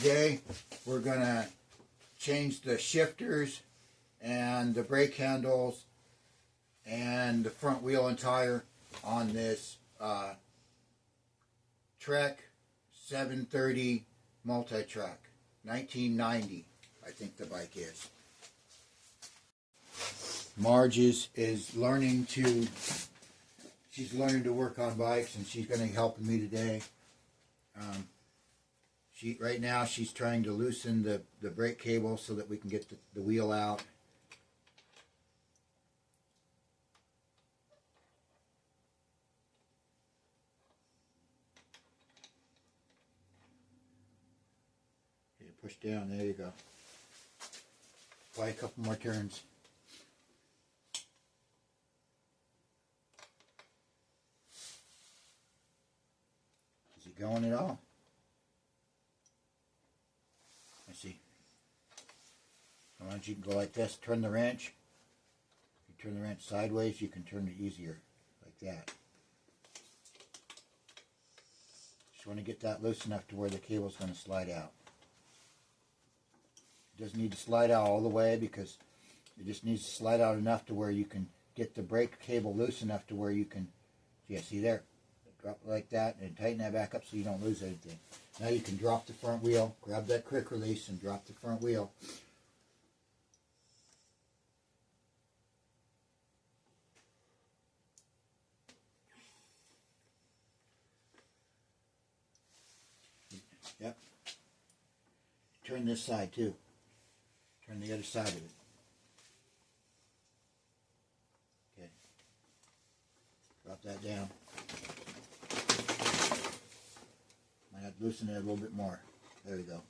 Today we're going to change the shifters and the brake handles and the front wheel and tire on this Trek 730 multitrack 1990, I think the bike is. Marge is learning to work on bikes, and she's going to help me today. Right now she's trying to loosen the brake cable so that we can get the wheel out. Okay, push down, there you go. Apply a couple more turns. Is it going at all? Let's see. Sometimes you can go like this, turn the wrench. If you turn the wrench sideways, you can turn it easier, like that. Just want to get that loose enough to where the cable's going to slide out. It doesn't need to slide out all the way, because it just needs to slide out enough to where you can get the brake cable loose enough to where you can, yeah, see there? Drop it like that and tighten that back up so you don't lose anything. Now you can drop the front wheel, grab that quick release and drop the front wheel. Yep. Turn this side too. Turn the other side of it. Okay. Drop that down. Might have to loosen it a little bit more. There we go.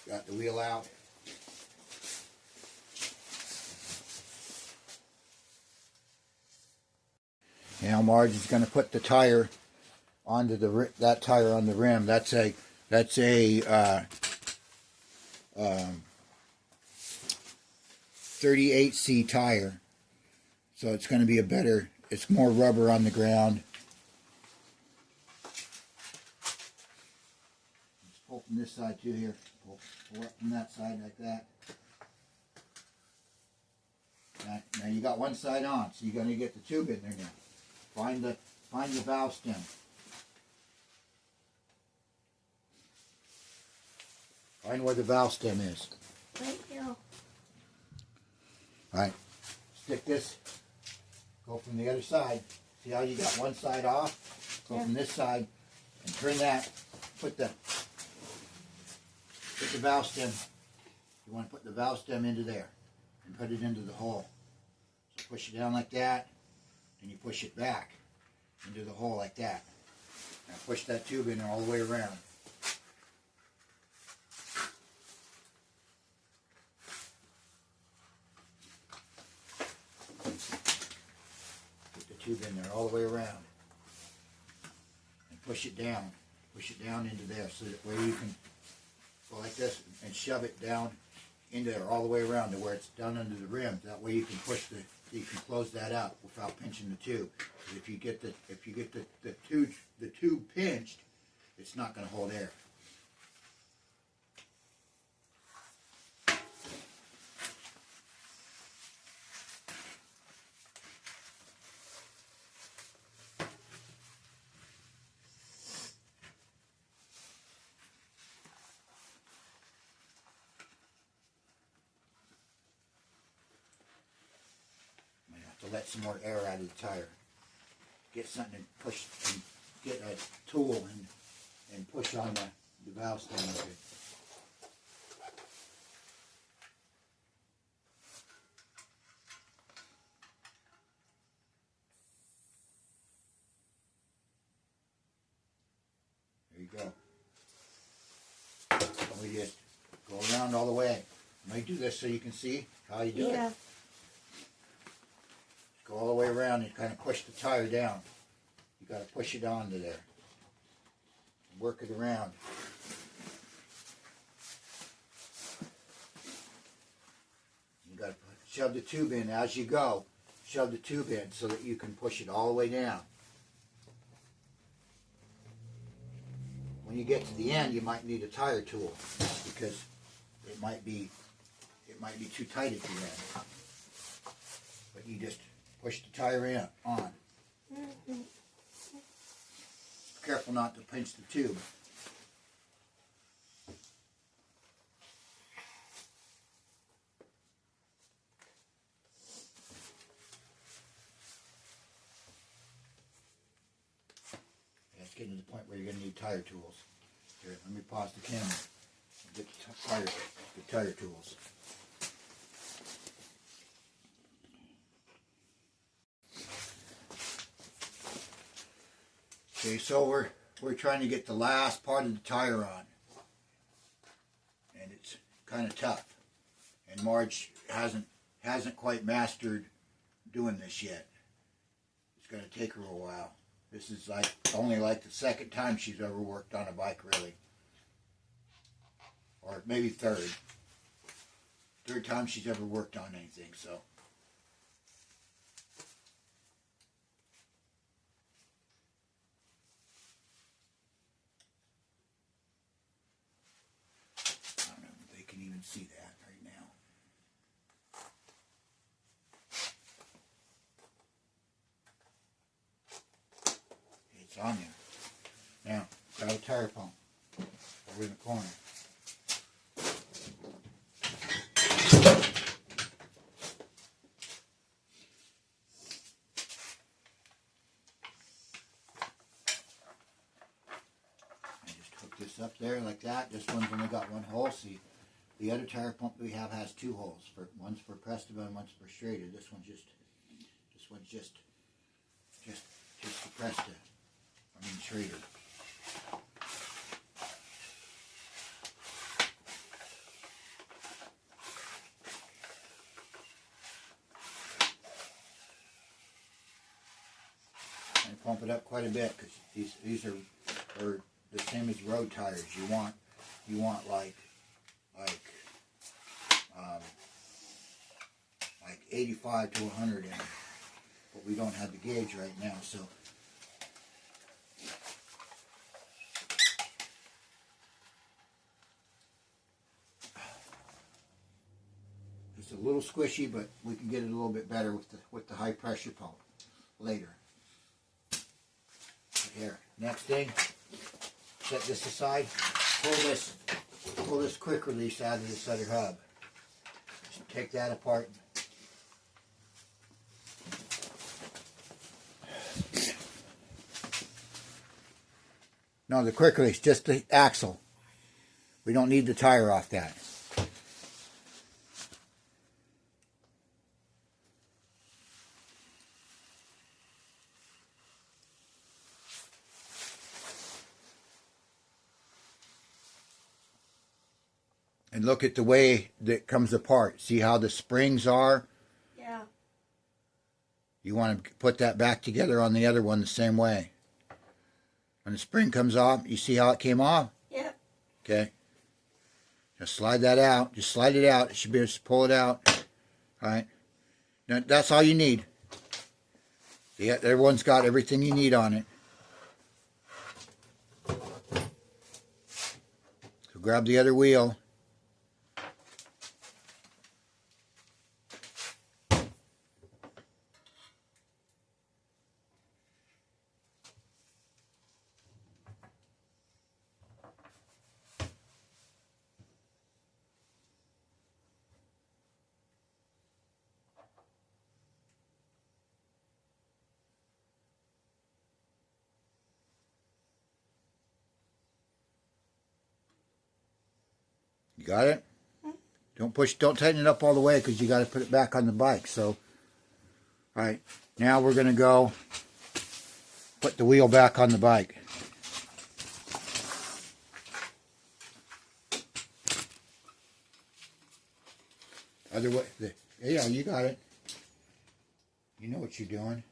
Got the wheel out. Now Marge is going to put the tire onto that tire on the rim. That's a 38C tire. So it's going to be it's more rubber on the ground. Pull from this side too here. Pull up from that side like that. Now you got one side on, so you're going to get the tube in there now. Find the valve stem. Find where the valve stem is. Right here. Alright. Stick this. Go from the other side. See how you got one side off? Go from this side and turn that. Put the valve stem. You want to put the valve stem into there and put it into the hole. So push it down like that, and you push it back into the hole like that. Now push that tube in all the way around. Put the tube in there all the way around. And push it down. Push it down into there so that way you can go like this and shove it down into there all the way around to where it's down under the rim. That way you can you can close that up without pinching the tube. If you get the tube pinched, it's not going to hold air. To let some more air out of the tire. Get something and push, and get a tool and push on the valve stem. Okay. There you go. And we just go around all the way. Let me do this so you can see how you do it. Go all the way around and kind of push the tire down. You got to push it onto there. Work it around. You got to shove the tube in as you go. Shove the tube in so that you can push it all the way down. When when you get to the end, you might need a tire tool because it might be too tight at the end. But you just push the tire in on. Be careful not to pinch the tube. It's getting to the point where you're going to need tire tools. Here, let me pause the camera and get the tire tools. Okay, so we're trying to get the last part of the tire on, and it's kind of tough. And Marge hasn't quite mastered doing this yet. It's going to take her a while. This is only like the second time she's ever worked on a bike, really, or maybe third time she's ever worked on anything. So. Even see that right now. It's on there. Now, grab a tire pump over in the corner. I just hook this up there like that. This one's only got one hole. See. The other tire pump we have has two holes. One's for Presto and one's for Schrader. This one's just for Presto. I mean Schrader. And pump it up quite a bit because these are the same as road tires. You want like 85 to 100 in it, but we don't have the gauge right now, so it's a little squishy, but we can get it a little bit better with the high pressure pump later. Here, next thing, set this aside, pull this quick release out of this other hub. Just take that apart. No, the quick release, just the axle. We don't need the tire off that. And look at the way that comes apart. See how the springs are? Yeah. You want to put that back together on the other one the same way. When the spring comes off, you see how it came off? Yeah. Okay. Just slide that out. Just slide it out. It should be able to pull it out. All right. Now, that's all you need. The other one's got everything you need on it. So grab the other wheel. You got it? Don't tighten it up all the way because you got to put it back on the bike. So, all right, now we're going to go put the wheel back on the bike. Other way, yeah, you got it. You know what you're doing.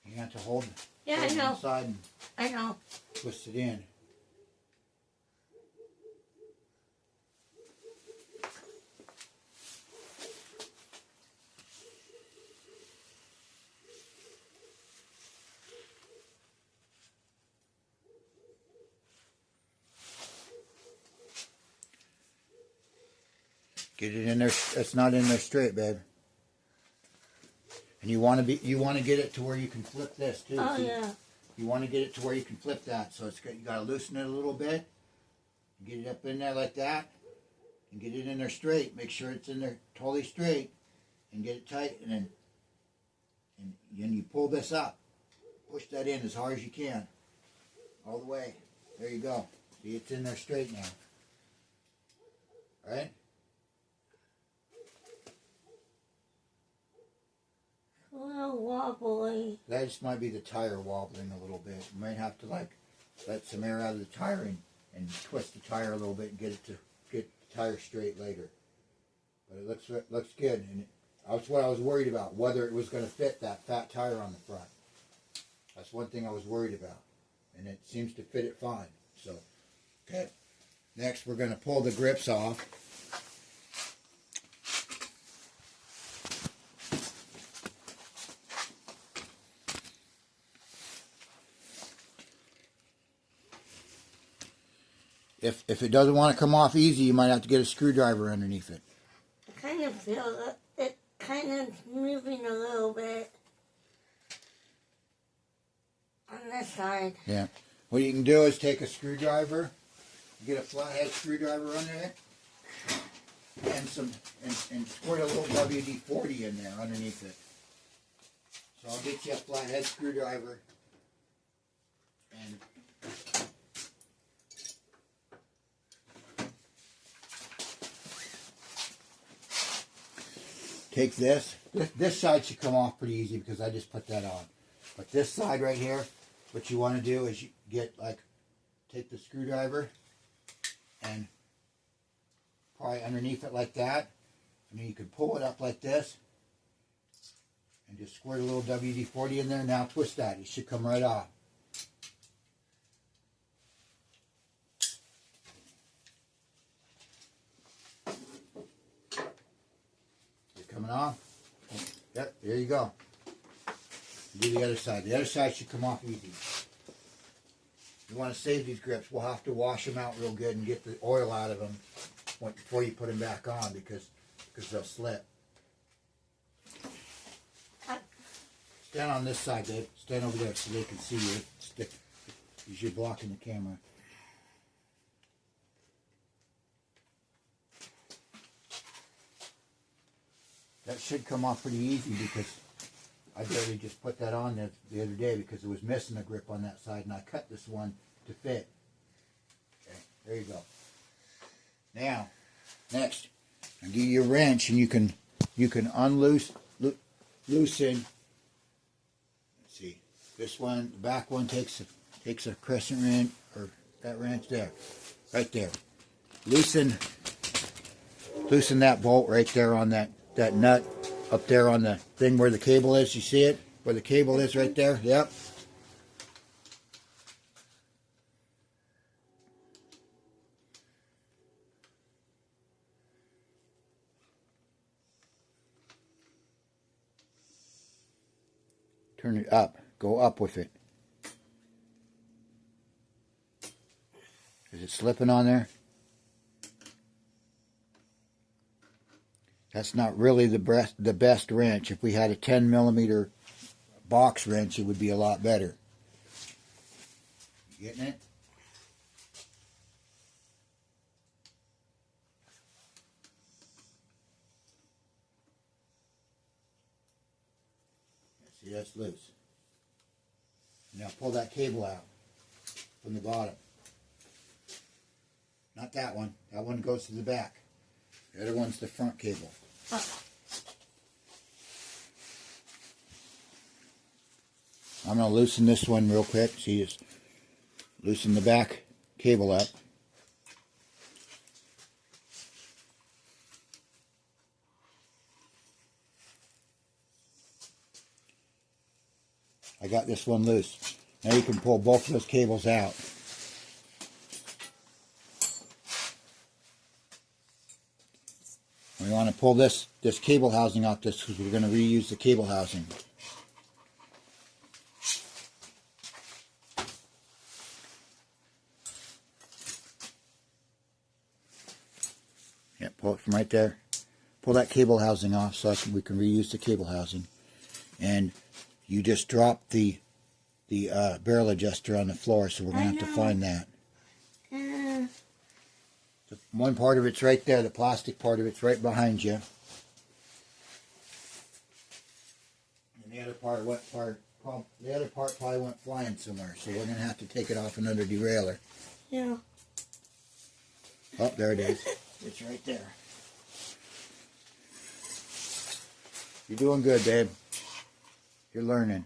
You have to hold it. Yeah, I know. Inside and I know. twist it in. Get it in there. It's not in there straight, babe. And you want to get it to where you can flip this too. Oh, See? yeah. You want to get it to where you can flip that. So it's got, you got to loosen it a little bit. Get it up in there like that. And get it in there straight. Make sure it's in there totally straight. And get it tight. And then you pull this up. Push that in as hard as you can. All the way. There you go. See, it's in there straight now. All right? A little wobbly. That just might be the tire wobbling a little bit. You might have to like let some air out of the tire and twist the tire a little bit and get it to get the tire straight later. But it looks good, and that's what I was worried about, whether it was going to fit that fat tire on the front. That's one thing I was worried about, and it seems to fit it fine. So, okay. Next, we're going to pull the grips off. If it doesn't want to come off easy, you might have to get a screwdriver underneath it. I kind of feel it kind of moving a little bit on this side. Yeah. What you can do is take a screwdriver, get a flathead screwdriver under it, and squirt a little WD-40 in there underneath it. So I'll get you a flathead screwdriver and take this. This side should come off pretty easy because I just put that on. But this side right here, what you want to do is you take the screwdriver and pry underneath it like that. And then you can pull it up like this and just squirt a little WD-40 in there. Now twist that. It should come right off. Coming off. Yep, there you go. Do the other side. The other side should come off easy. You want to save these grips, we'll have to wash them out real good and get the oil out of them before you put them back on because they'll slip. Stand on this side, Dave. Stand over there so they can see you. Because you're blocking the camera. That should come off pretty easy because I barely just put that on the other day because it was missing a grip on that side, and I cut this one to fit. Okay, there you go. Now, next, I'll give you a wrench, and you can loosen. Let's see, this one, the back one takes a crescent wrench, or that wrench there, right there. Loosen that bolt right there on that nut up there on the thing where the cable is. You see it? Where the cable is right there? Yep. Turn it up. Go up with it. Is it slipping on there? That's not really the best wrench. If we had a 10mm box wrench, it would be a lot better. You getting it? See, that's loose. Now pull that cable out from the bottom. Not that one. That one goes to the back. The other one's the front cable. I'm going to loosen this one real quick. See, just loosen the back cable up. I got this one loose. Now you can pull both of those cables out. We want to pull this cable housing out because we're going to reuse the cable housing. Yeah, pull it from right there. pull that cable housing off so we can reuse the cable housing. And you just drop the barrel adjuster on the floor, so we're going to have to find that. One part of it's right there, the plastic part of it's right behind you. And the other part probably went flying somewhere, so we're going to have to take it off another derailleur. Yeah. Oh, there it is. It's right there. You're doing good, babe. You're learning.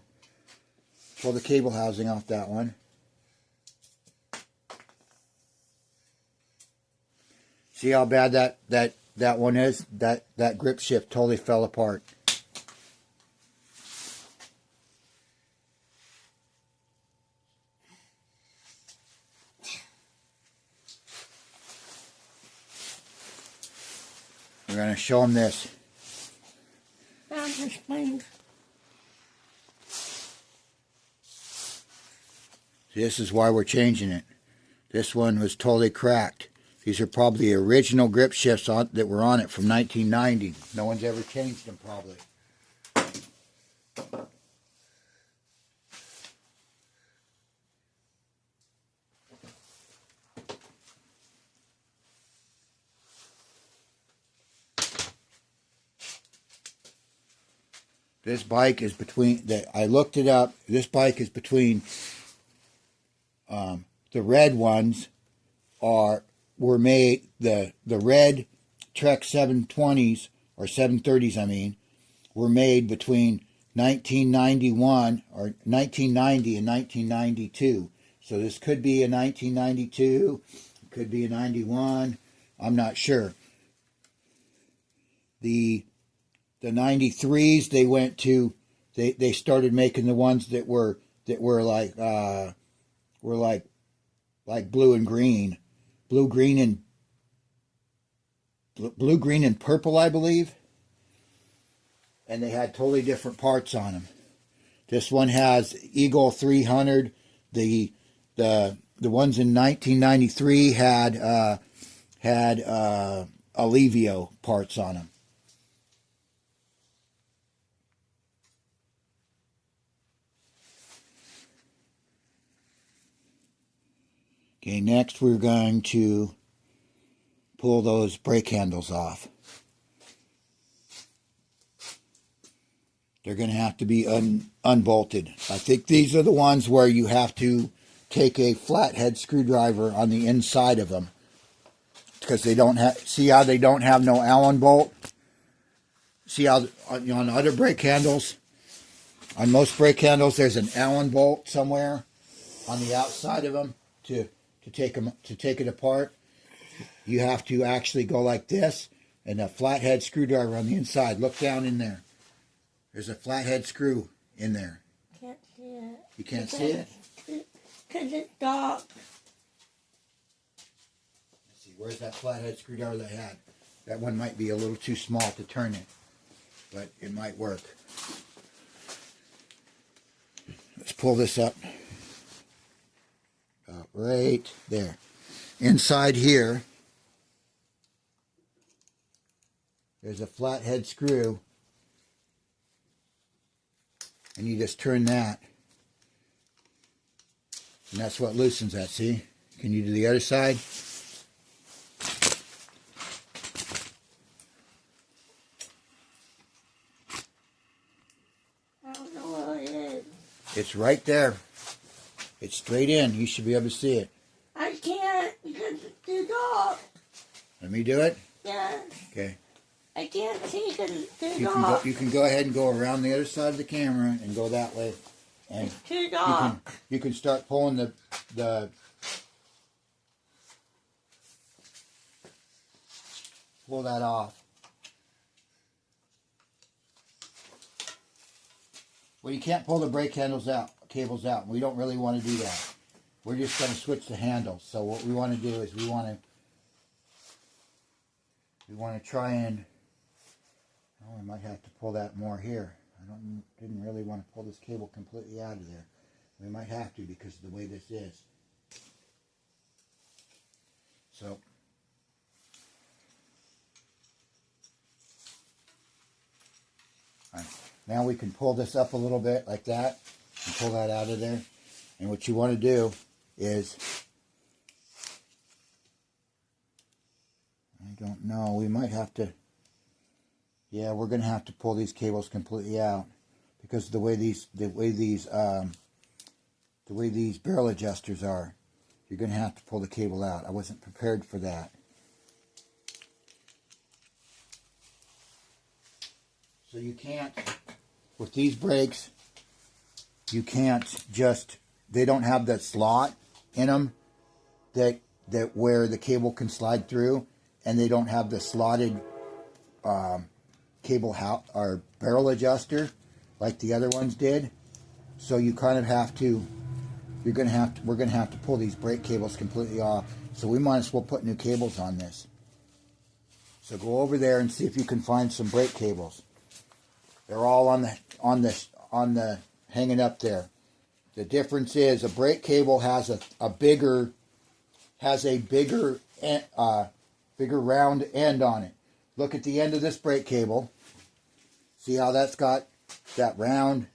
Pull the cable housing off that one. See how bad that one is? That grip shift totally fell apart. We're going to show them this. This is why we're changing it. This one was totally cracked. These are probably the original grip shifts that were on it from 1990. No one's ever changed them, probably. This bike is between, I looked it up, this bike is between, the red ones were made, the red Trek 720s, or 730s I mean, were made between 1991, or 1990 and 1992. So this could be a 1992, it could be a 91, I'm not sure. The 93s, they went to, they started making the ones that were like blue and green, blue, green, and purple, I believe. And they had totally different parts on them. This one has Eagle 300. The ones in 1993 had Alivio parts on them. Okay, next we're going to pull those brake handles off. They're going to have to be unbolted. I think these are the ones where you have to take a flathead screwdriver on the inside of them, because they don't have, see how they don't have no Allen bolt? See how on other brake handles, on most brake handles, there's an Allen bolt somewhere on the outside of them to take it apart. You have to actually go like this, and a flathead screwdriver on the inside. Look down in there. There's a flathead screw in there. Can't see it. You can't see it? Because it's dark. Let's see, where's that flathead screwdriver that I had? That one might be a little too small to turn it, but it might work. Let's pull this up. Right there. Inside here, there's a flathead screw, and you just turn that, and that's what loosens that. See? Can you do the other side? I don't know where it is. It's right there. It's straight in. You should be able to see it. I can't because it's too dark. Let me do it? Yes. Okay. I can't see because it's too dark. You can go ahead and go around the other side of the camera and go that way. And it's too dark. You can start pulling the pull that off. Well, you can't pull the brake cables out. We don't really want to do that. We're just going to switch the handles. So what we want to do is we want to try and, oh, I might have to pull that more here. Didn't really want to pull this cable completely out of there. We might have to because of the way this is. So Right. Now we can pull this up a little bit like that and pull that out of there. And what you want to do is, I don't know, we might have to, yeah, we're going to have to pull these cables completely out because the way these barrel adjusters are, you're going to have to pull the cable out. I wasn't prepared for that. So you can't, with these brakes, you can't just, they don't have that slot in them that where the cable can slide through, and they don't have the slotted cable or barrel adjuster like the other ones did. So you kind of have to, we're going to have to pull these brake cables completely off. So we might as well put new cables on this. So go over there and see if you can find some brake cables. They're all on the hanging up there. The difference is a brake cable has a bigger round end on it. Look at the end of this brake cable. See how that's got that round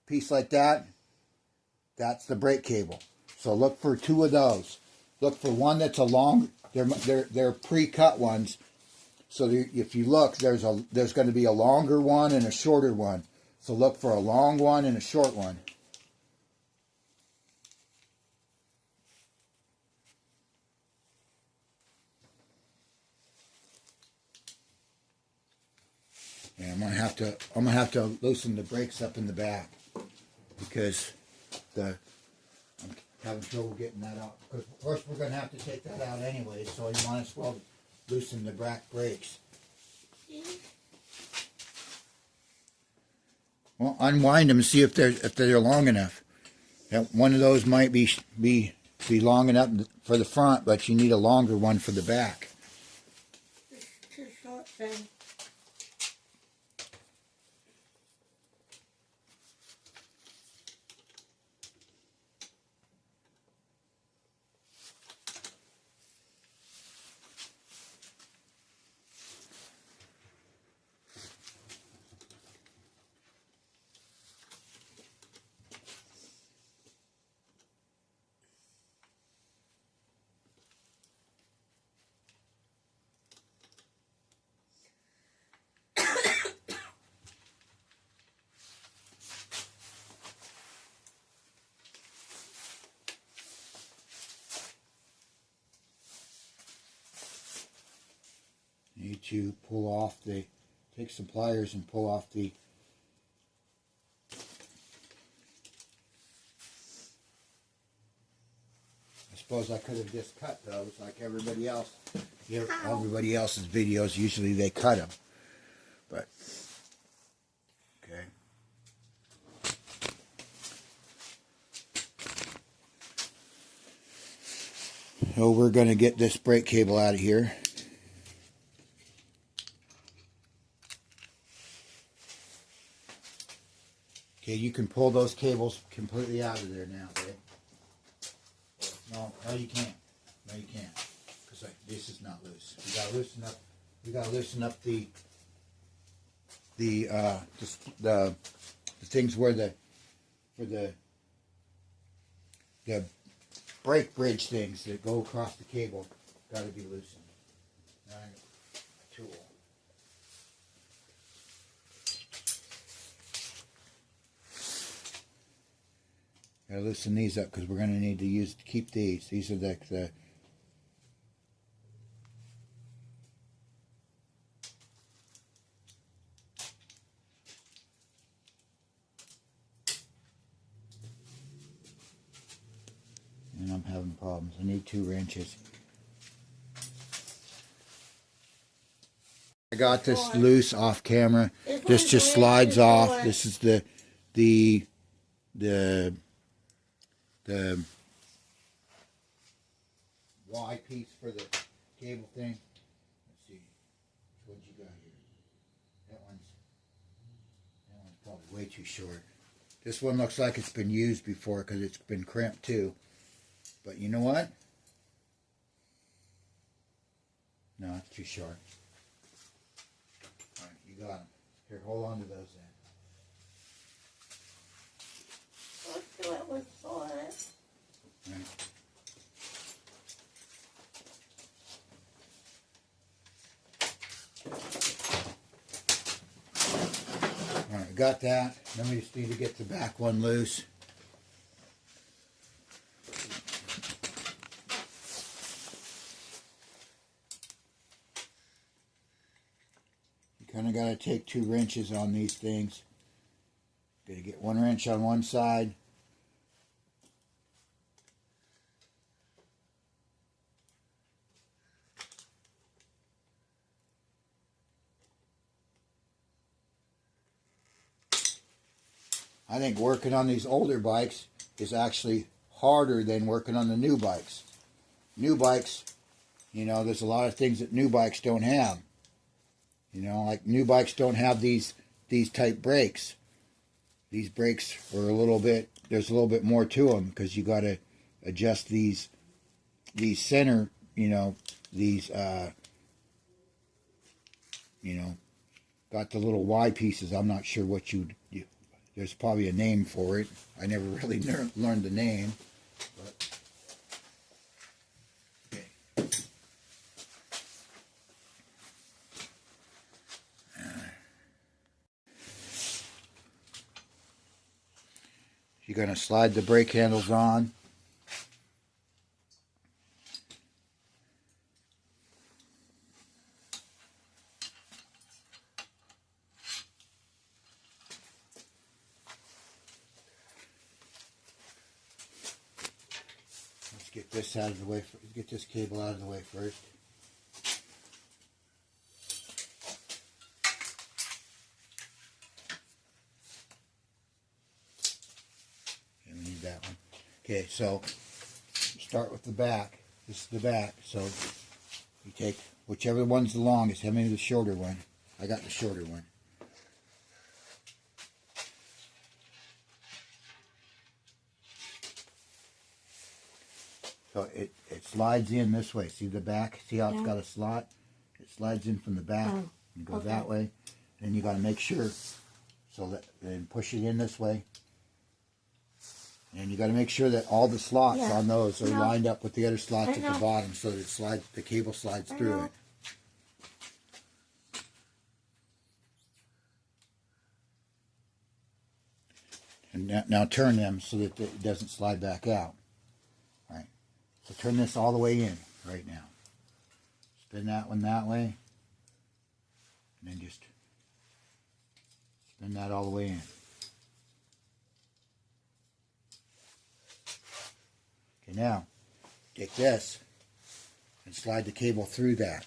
piece like that? That's the brake cable. So look for two of those. Look for one that's a long. They're pre-cut ones. So if you look, there's going to be a longer one and a shorter one. So look for a long one and a short one. And I'm gonna have to loosen the brakes up in the back because I'm having trouble getting that out. Because of course we're gonna have to take that out anyway, so you might as well loosen the back brakes. Well, unwind them and see if they're long enough. One of those might be long enough for the front, but you need a longer one for the back. It's too short then. You need to pull off take some pliers and pull off the I suppose I could have just cut those like everybody else. Everybody else's videos, usually they cut them. But, okay. So we're going to get this brake cable out of here. Okay, you can pull those cables completely out of there now, babe. No, you can't. No, you can't. Because this is not loose. We gotta loosen up the things where the brake bridge things that go across the cable gotta be loosened. All right, a tool. Gotta loosen these up because we're gonna need to keep these. These are the and I'm having problems. I need 2 wrenches. I got this loose off camera. This just slides off. This is the Y piece for the cable thing. Let's see. What you got here? That one's probably way too short. This one looks like it's been used before because it's been crimped too. But you know what? No, it's too short. Alright, you got them. Here, hold on to those then. Let's do it with salt. Right. Alright, got that. Then we just need to get the back one loose. You kind of got to take 2 wrenches on these things. Got to get 1 wrench on one side. I think working on these older bikes is actually harder than working on the new bikes. New bikes, you know, there's a lot of things that new bikes don't have. You know, like new bikes don't have these type brakes. These brakes are a little bit, there's a little bit more to them because you got to adjust these center, you know, these, you know, got the little Y pieces. I'm not sure what there's probably a name for it. I never really learned the name. But, okay. You're going to slide the brake handles on. Get this out of the way. Get this cable out of the way first. And we need that one. Okay, so start with the back. This is the back. So you take whichever one's the longest. Have me the shorter one. I got the shorter one. So it slides in this way. See the back? See how it's got a slot? It slides in from the back and goes that way. Then you got to make sure so that then push it in this way. And you got to make sure that all the slots on those are lined up with the other slots at the bottom so that the cable slides through it. And now turn them so that it doesn't slide back out. All right. So turn this all the way in right now. Spin that one that way. And then just spin that all the way in. Okay, now take this and slide the cable through that.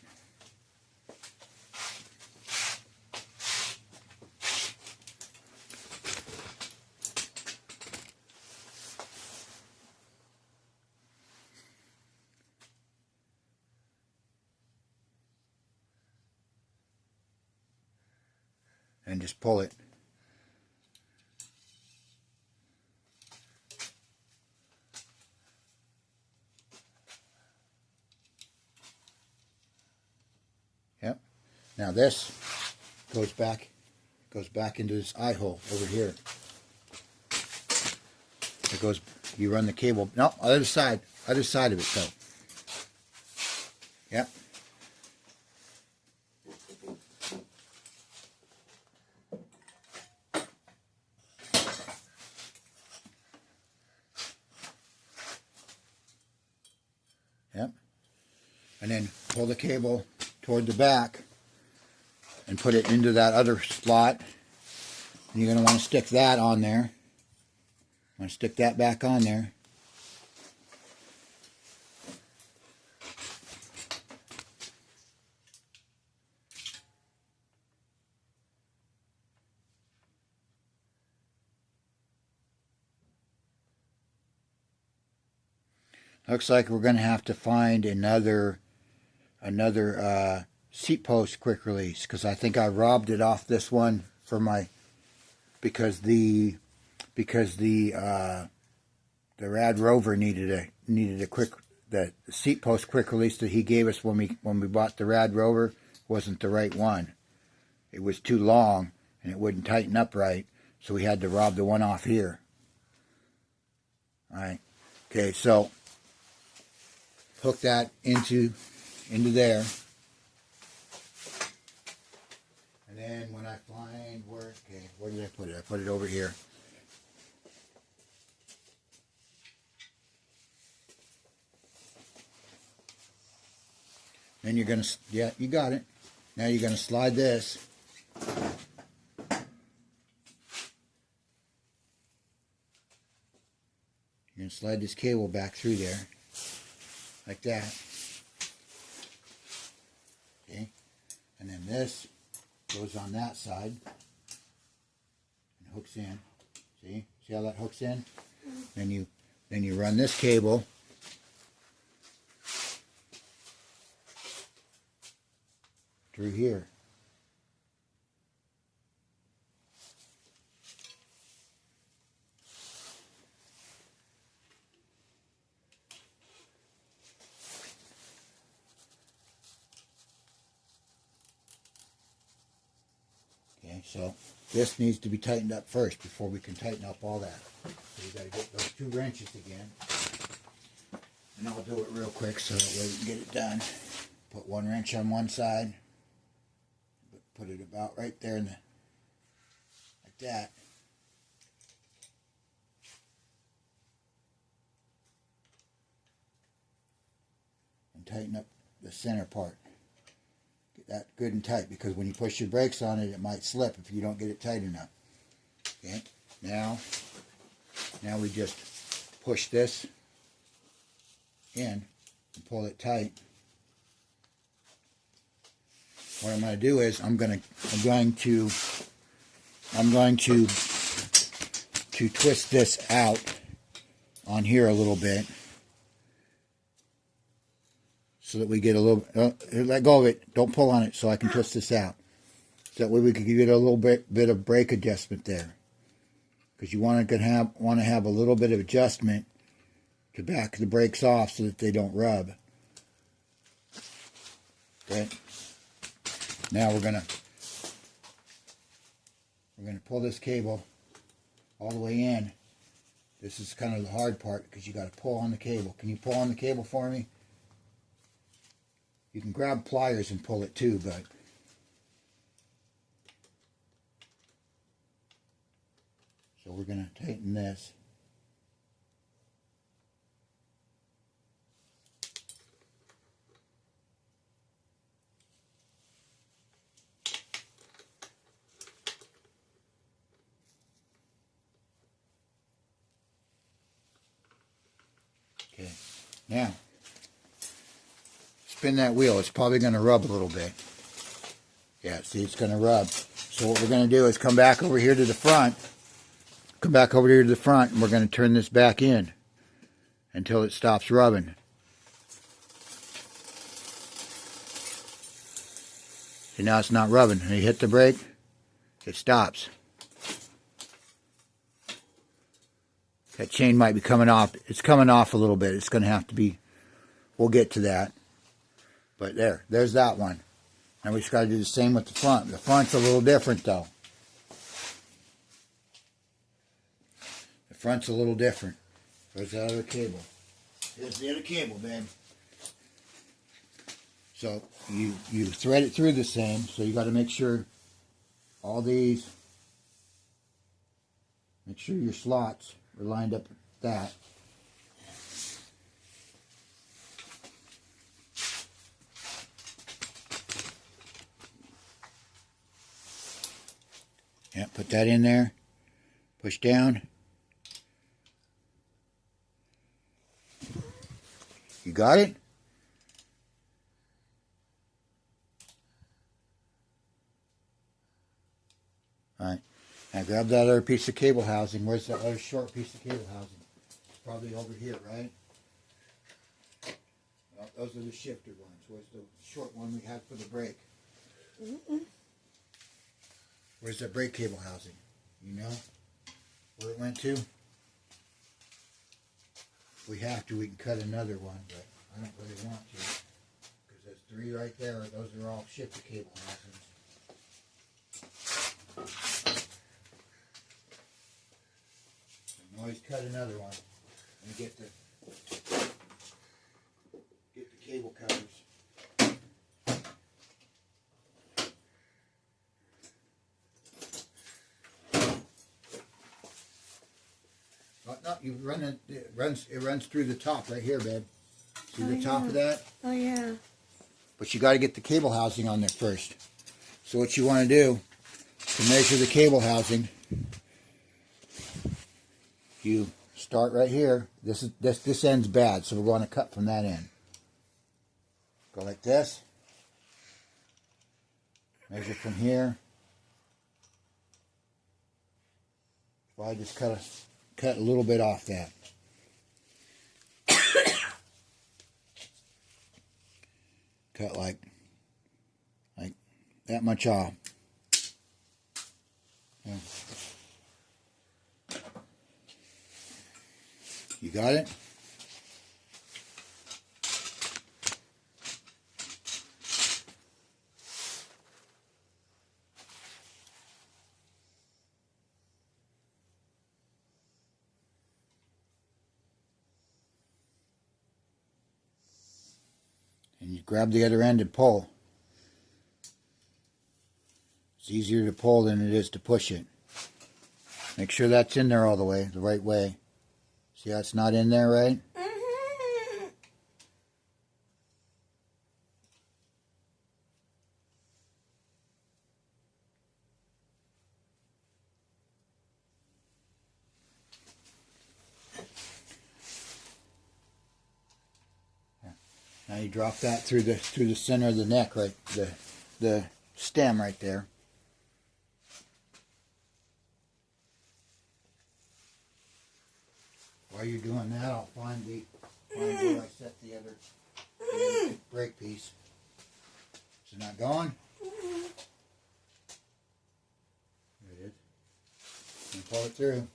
And just pull it. Yep. Now this goes back into this eye hole over here. It goes. You run the cable. No, other side of it. So. Yep. Yep. And then pull the cable toward the back and put it into that other slot. And you're going to want to stick that on there. I'm going to stick that back on there. Looks like we're going to have to find another seat post quick release because I think I robbed it off this one for my because the Rad Rover needed a quick the seat post quick release that he gave us when we bought the Rad Rover wasn't the right one. It was too long, and it wouldn't tighten up right, so we had to rob the one off here. Alright, okay, so hook that into there. And then when I find where did I put it? I put it over here. Then you're going to, yeah, you got it. Now you're going to slide this. You're going to slide this cable back through there, like that. Okay, and then this goes on that side and hooks in. See how that hooks in? Then you run this cable through here. Okay, so this needs to be tightened up first before we can tighten up all that. So you got to get those 2 wrenches again. And I'll do it real quick so that way we can get it done. Put 1 wrench on one side. Put it about right there in the, like that. And tighten up the center part. Get that good and tight, because when you push your brakes on it, it might slip if you don't get it tight enough. Okay, now we just push this in and pull it tight. What I'm going to do is I'm going to twist this out on here a little bit, so that we get a little. Let go of it. Don't pull on it, so I can twist this out. So that way we can get a little bit of brake adjustment there, because you want to have a little bit of adjustment to back the brakes off so that they don't rub. Okay. Now we're gonna pull this cable all the way in. This is kind of the hard part, because you got to pull on the cable. Can you pull on the cable for me? You can grab pliers and pull it too, but so we're gonna tighten this. Okay, now spin that wheel. It's probably going to rub a little bit. Yeah, see, it's going to rub. So what we're going to do is come back over here to the front. Come back over here to the front, and we're going to turn this back in until it stops rubbing. See, now it's not rubbing. When you hit the brake, it stops. That chain might be coming off. It's coming off a little bit. It's going to have to be, we'll get to that. But there's that one. Now we just got to do the same with the front. The front's a little different though. The front's a little different. There's the other cable. Here's the other cable, babe. So you thread it through the same. So you got to make sure all these, make sure your slots are lined up with that. Yeah, put that in there. Push down. You got it? Alright. Now grab that other piece of cable housing. Where's that other short piece of cable housing? It's probably over here, right? Well, those are the shifter ones. Where's the short one we had for the brake? Where's that brake cable housing? You know where it went to? If we have to, we can cut another one, but I don't really want to. Because there's 3 right there. Those are all shifter cable housings. always cut another one and get the cable covers. No, you run it runs through the top right here, babe. See the top of that? Oh yeah. But you got to get the cable housing on there first. So what you want to do to measure the cable housing, you start right here. This end's bad, so we want to cut from that end. Go like this. Measure from here. So I just cut a little bit off that. Cut like that much off. Yeah. You got it? And you grab the other end and pull. It's easier to pull than it is to push it. Make sure that's in there all the way, the right way. See how it's not in there, right? Mm-hmm. Now you drop that through the center of the neck, right? The stem right there. While you're doing that, I'll find where I set the other brake piece. Is it not going? There it is. And pull it through.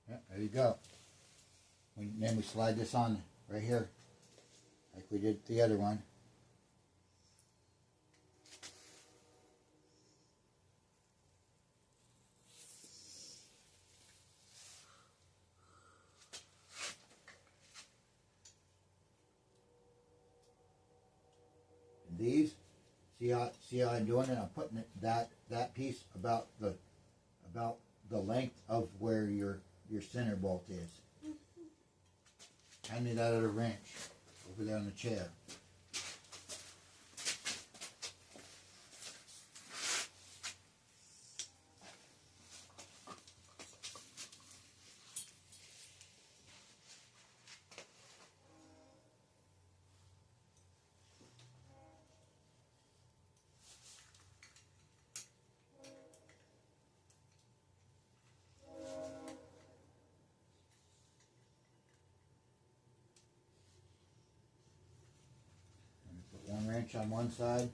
Yeah, there you go. Then we slide this on right here, like we did the other one. And these, see how I'm doing it? I'm putting it that piece about the length of where your center bolt is. Hand me that other wrench over there on the chair. One wrench on one side,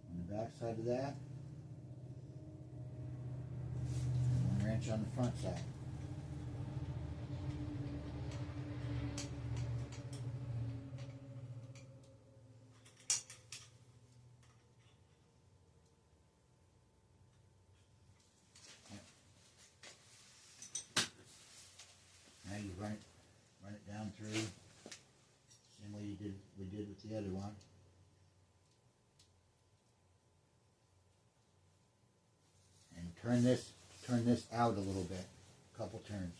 on the back side of that, and one wrench on the front side. Now you run it down through, same way we did with the other one. And turn this out a little bit, a couple turns.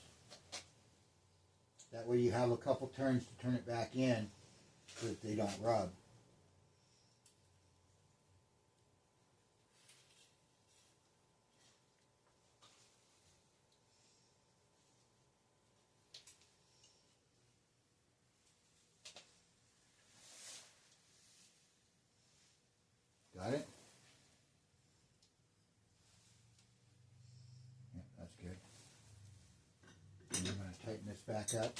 That way you have a couple turns to turn it back in so that they don't rub. Got it? Yeah, that's good. And I'm going to tighten this back up.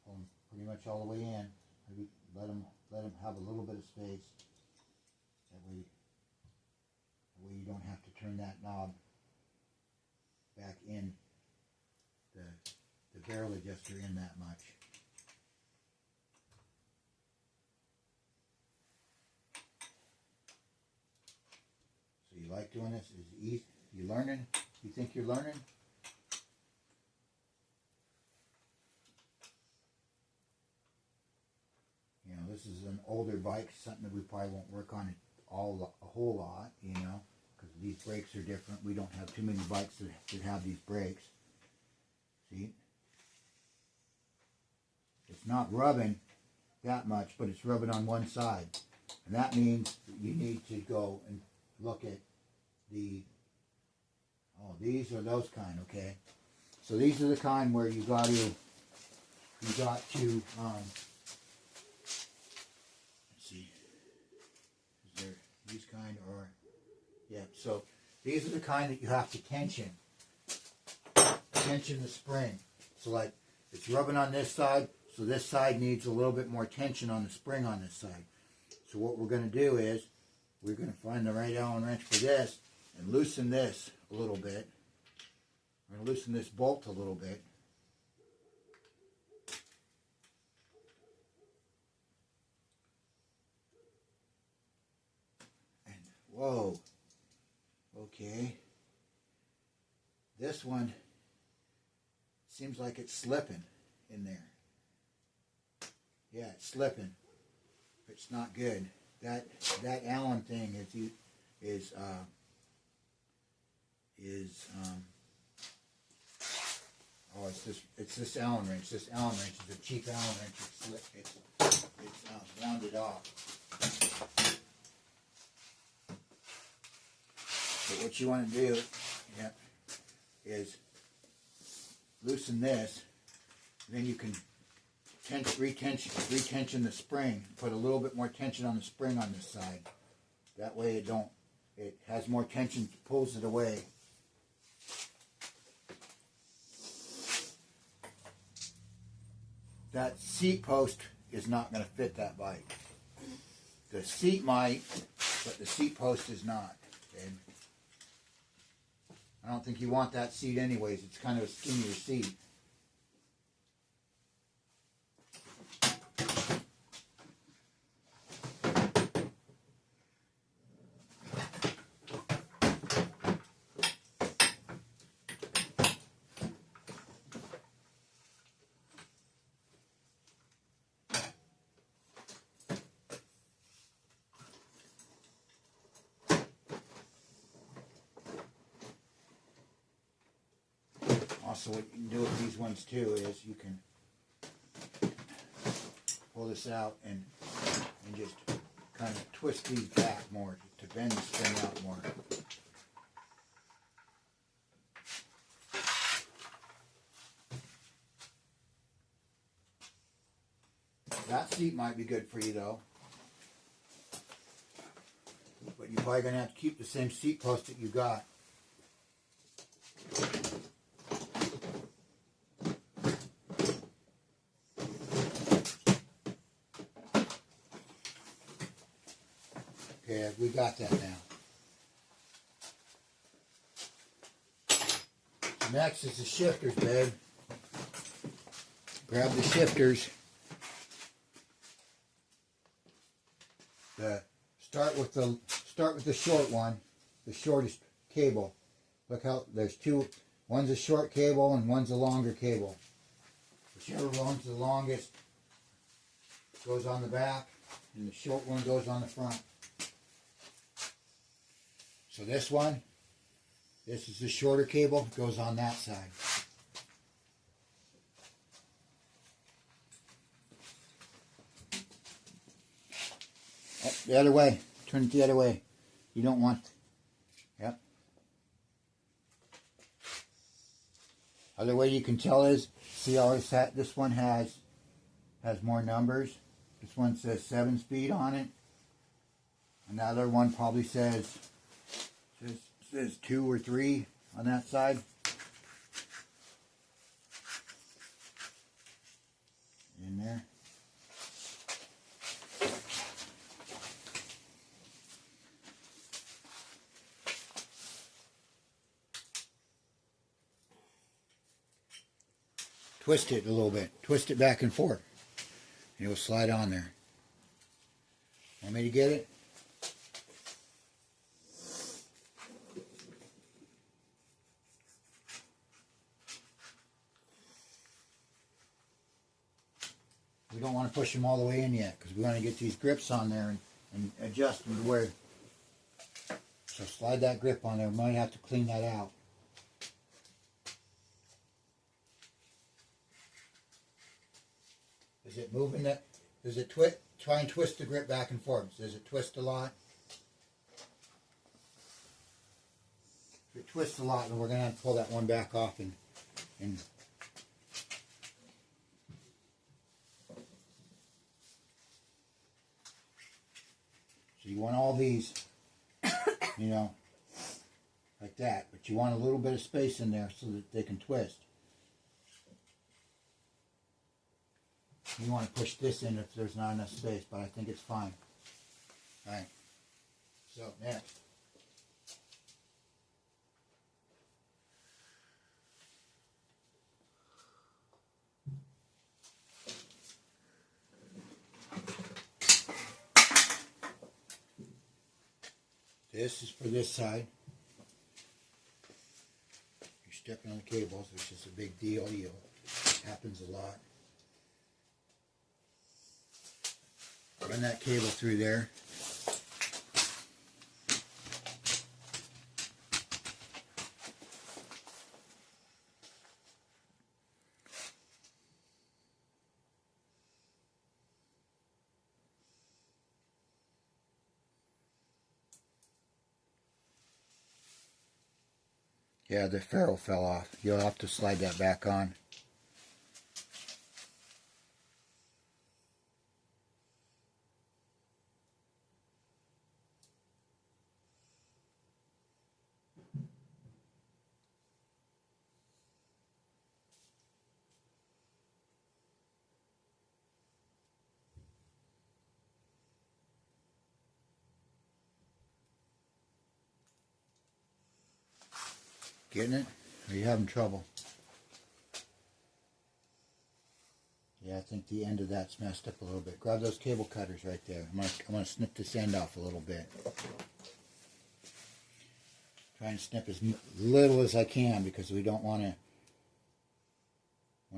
Pull them pretty much all the way in. Maybe let them have a little bit of space. That way you don't have to turn that knob back in, the barrel adjuster in that much. like doing this? Is it easy? You learning? You think you're learning? You know, this is an older bike, something that we probably won't work on a whole lot, you know, because these brakes are different. We don't have too many bikes that have these brakes. See? It's not rubbing that much, but it's rubbing on one side. And that means that you need to go and look at the, oh, these are those kind, okay? So these are the kind where you got to, let's see, is there these kind or, yeah, so these are the kind that you have to tension the spring. So like, it's rubbing on this side, so this side needs a little bit more tension on the spring on this side. So what we're going to do is, we're going to find the right Allen wrench for this and loosen this a little bit. We're going to loosen this bolt a little bit. And whoa, okay. This one seems like it's slipping in there. Yeah, it's slipping. It's not good. That Allen thing is it's this Allen wrench. This Allen wrench is a cheap Allen wrench. It's rounded off. But what you want to do, is loosen this, and then you can retension the spring. Put a little bit more tension on the spring on this side. That way it has more tension, pulls it away. That seat post is not going to fit that bike. The seat might, but the seat post is not. Okay? I don't think you want that seat anyways. It's kind of a skinnier seat. Also, what you can do with these ones too is you can pull this out and just kind of twist these back more to bend the spring out more. That seat might be good for you though, but you're probably going to have to keep the same seat post that you got. Okay, we got that now. Next is the shifters, babe. Grab the shifters. Start with the short one, the shortest cable. Look how there's two. One's a short cable and one's a longer cable. Whichever one's the longest goes on the back, and the short one goes on the front. So this one, this is the shorter cable, goes on that side. Oh, the other way. Turn it the other way. You don't want... Yep. Other way you can tell is, see how this one has more numbers. This one says 7-speed on it. Another one probably says 2 or 3 on that side. In there. Twist it a little bit. Twist it back and forth. And it will slide on there. Want me to get it? we don't want to push them all the way in yet because we want to get these grips on there and adjust them to where. So slide that grip on there. We might have to clean that out. Is it moving that? Does it twist? Try and twist the grip back and forth. Does it twist a lot? If it twists a lot, then we're going to have to pull that one back off and so you want all these, you know, like that, but you want a little bit of space in there so that they can twist. You want to push this in if there's not enough space, but I think it's fine. Alright, so next. This is for this side. You're stepping on the cables, which is a big deal. It happens a lot. Run that cable through there. Yeah, the ferrule fell off. You'll have to slide that back on. Getting it? Or are you having trouble? Yeah, I think the end of that's messed up a little bit. Grab those cable cutters right there. I'm gonna snip this end off a little bit. Try and snip as little as I can because we don't want to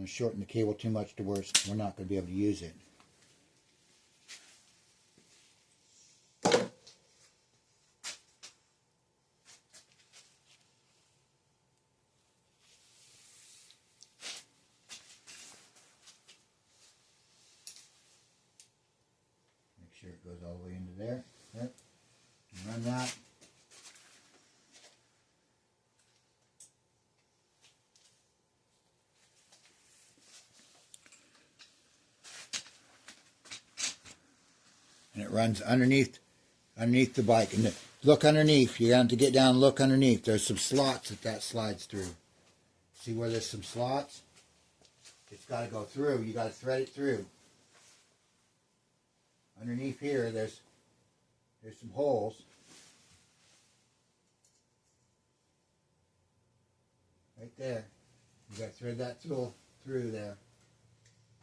shorten the cable too much to where we're not going to be able to use it. Make sure it goes all the way into there. Yep. And run that. And it runs underneath the bike. And look underneath. You have to get down and look underneath. There's some slots that slides through. See where there's some slots? It's got to go through. You got to thread it through. Underneath here, there's some holes. Right there. You got to thread that through there.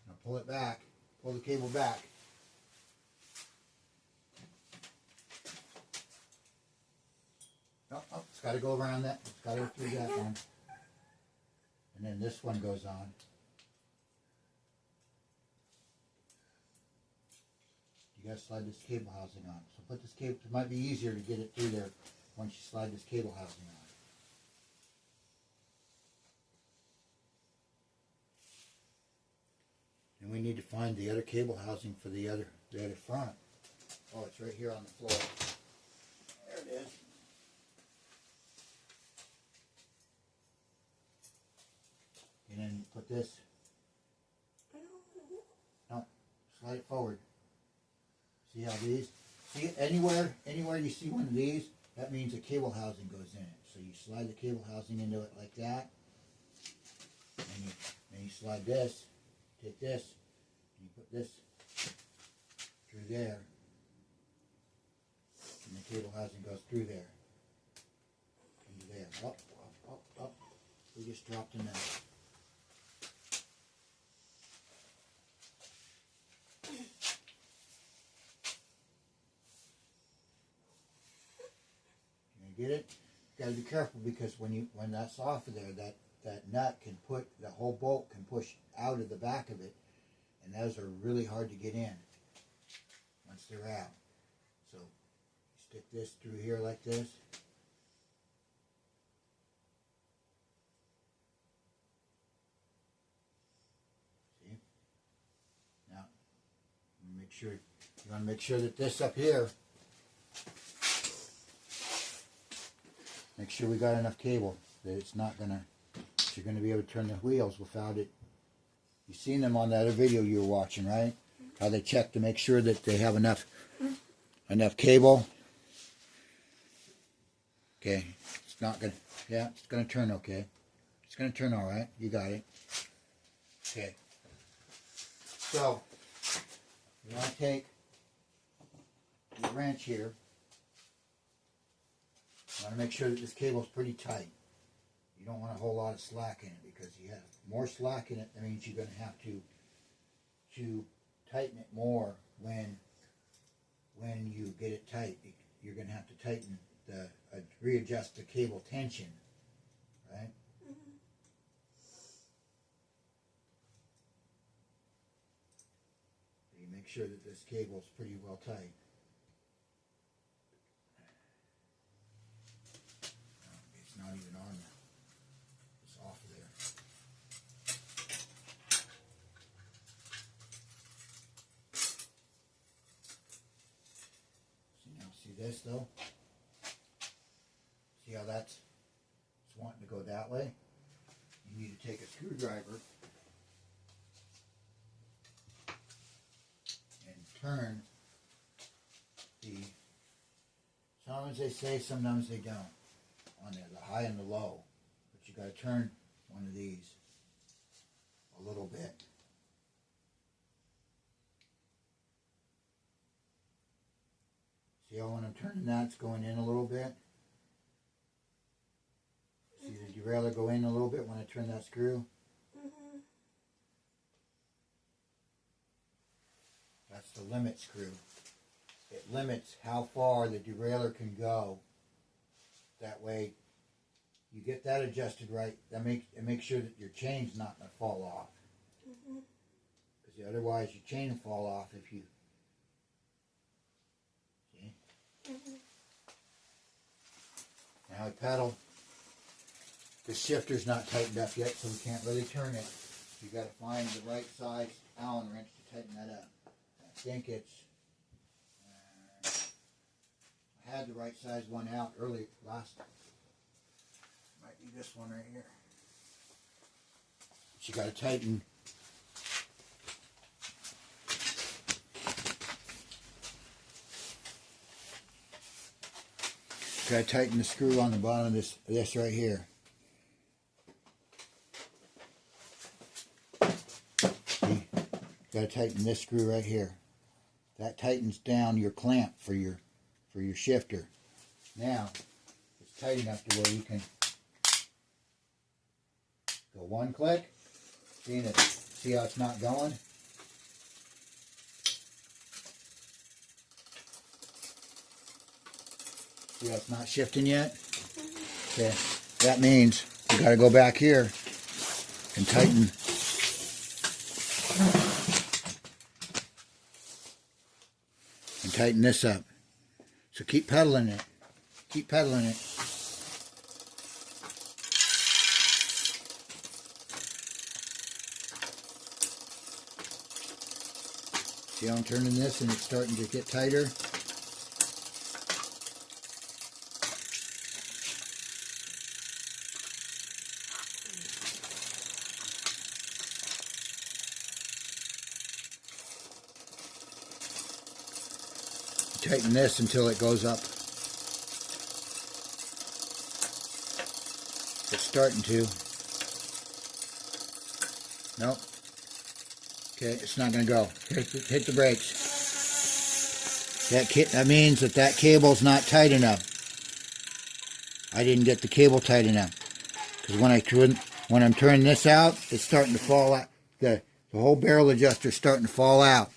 Now pull it back. Pull the cable back. Oh, it's got to go around that. It's got to go through that one. And then this one goes on. You got to slide this cable housing on. So put this cable, it might be easier to get it through there once you slide this cable housing on. And we need to find the other cable housing for the other front. Oh, it's right here on the floor. There it is. And then put this. No, slide it forward. See how these? See anywhere you see one of these, that means a cable housing goes in it. So you slide the cable housing into it like that, and you slide this. Take this, and you put this through there, and the cable housing goes through there, into there, up, up, up, up. We just dropped in there. Get it? You got to be careful because when that's off of there, that nut can the whole bolt can push out of the back of it, and those are really hard to get in once they're out. So stick this through here like this. See? Now, make sure you want to make sure that this up here, make sure we got enough cable that it's not gonna, you're gonna be able to turn the wheels without it. You've seen them on the other video you were watching, right? How they check to make sure that they have enough cable. Okay, it's not gonna, yeah, it's gonna turn okay. It's gonna turn all right. You got it. Okay. So you want to take your wrench here. You want to make sure that this cable is pretty tight. You don't want a whole lot of slack in it, because you have more slack in it, that means you're going to have to tighten it more when you get it tight. You're going to have to tighten readjust the cable tension, right? So you make sure that this cable is pretty well tight. It's not even on there. It's off of there. See this though? See how it's wanting to go that way? You need to take a screwdriver and turn sometimes they say, sometimes they don't, on there, the high and the low. But you got to turn one of these a little bit. See how when I'm turning that, it's going in a little bit? See the derailleur go in a little bit when I turn that screw? Mm-hmm. That's the limit screw. It limits how far the derailleur can go. That way, you get that adjusted right. It makes sure that your chain's not going to fall off. Because otherwise, your chain will fall off if you... See? Now we pedal. The shifter's not tightened up yet, so we can't really turn it. You got to find the right size Allen wrench to tighten that up. I think it's... I had the right size one out early last time. Might be this one right here. But you got to tighten. Got to tighten the screw on the bottom of this right here. See? Got to tighten this screw right here. That tightens down your clamp for your shifter. Now it's tight enough to where you can go one click. See how it's not going? See how it's not shifting yet? Okay. That means you got to go back here and tighten. And tighten this up. So keep pedaling it. Keep pedaling it. See how I'm turning this and it's starting to get tighter? Tighten this until it goes up. It's starting to. Nope. Okay, it's not going to go. Hit the brakes. That means that cable's not tight enough. I didn't get the cable tight enough. Because when I'm turning this out, it's starting to fall out. The whole barrel adjuster is starting to fall out.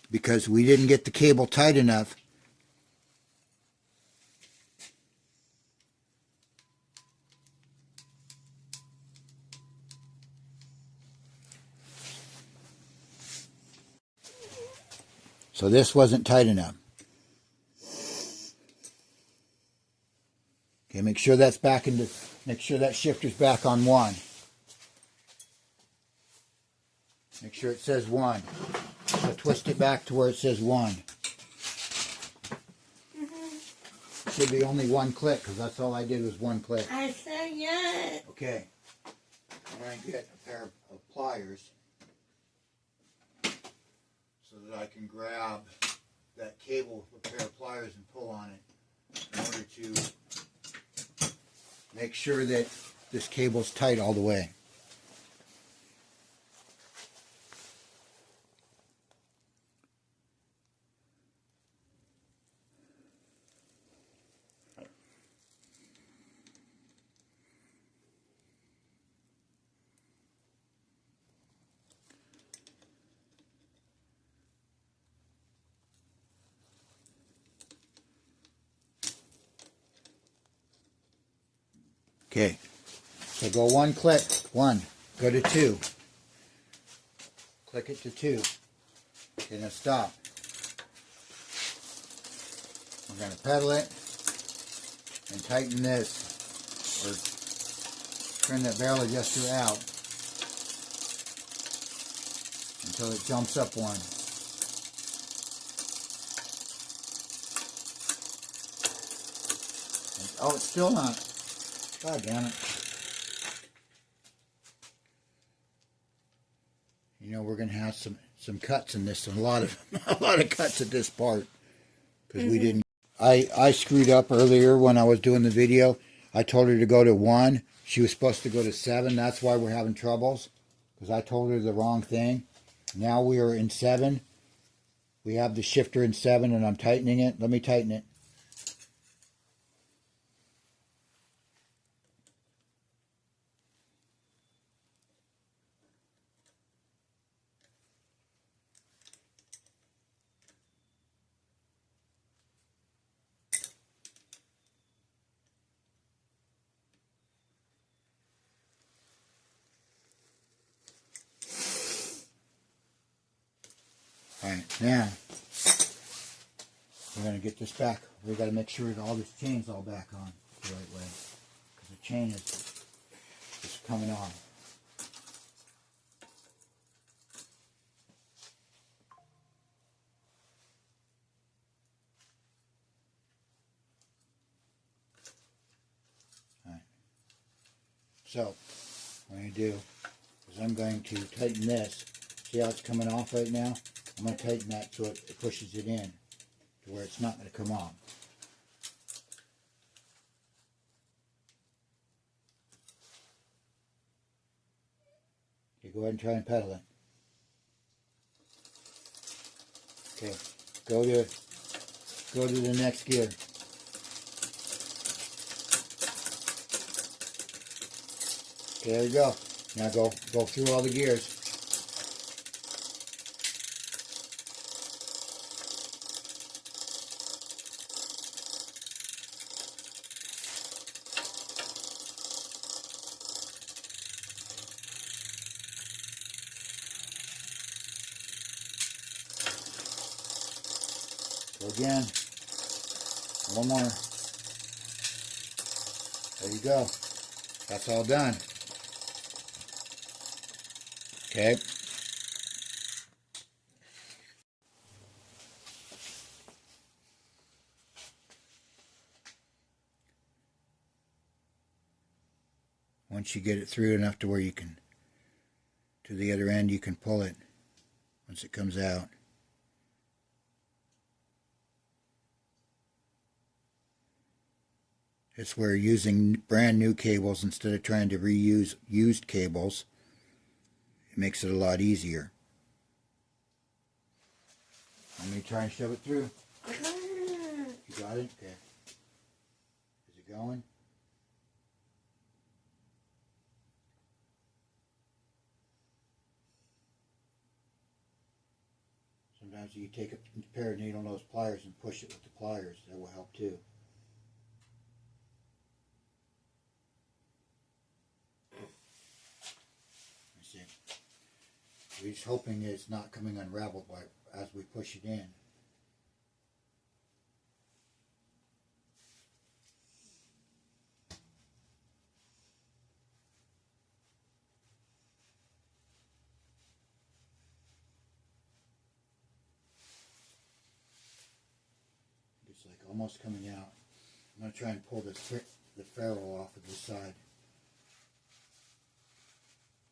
Because we didn't get the cable tight enough. So this wasn't tight enough. Okay, make sure that's back into, make sure that shifter's back on 1. Make sure it says 1. So twist it back to where it says 1. Should be only 1 click, because that's all I did was 1 click. I said yes. Okay. I'm going to get a pair of pliers so that I can grab that cable with a pair of pliers and pull on it in order to make sure that this cable's tight all the way. Okay, so go 1 click, 1, go to 2, click it to 2, okay, now stop. We're going to pedal it and tighten this, or turn that barrel adjuster out until it jumps up 1. Oh, it's still not. God damn it. You know, we're going to have some cuts in this, and a lot of cuts at this part, because we didn't. I screwed up earlier when I was doing the video. I told her to go to 1. She was supposed to go to 7. That's why we're having troubles, because I told her the wrong thing. Now we are in 7. We have the shifter in 7, and I'm tightening it. Let me tighten it. Alright, now we're going to get this back. We've got to make sure that all this chain's all back on the right way, because the chain is coming on. Alright, so what I'm going to do is I'm going to tighten this. See how it's coming off right now? I'm going to tighten that so it pushes it in to where it's not going to come off. Okay, go ahead and try and pedal it. Okay, go to the next gear. Okay, there you go. Now go through all the gears. Go again. One more. There you go. That's all done. Okay. Once you get it through enough to where you can, to the other end, you can pull it once it comes out. It's where using brand new cables instead of trying to reuse used cables, it makes it a lot easier. Let me try and shove it through. You got it? Okay. Is it going? Sometimes you take a pair of needle nose pliers and push it with the pliers. That will help too. We're just hoping that it's not coming unraveled as we push it in. almost coming out. I'm going to try and pull the ferrule off of this side.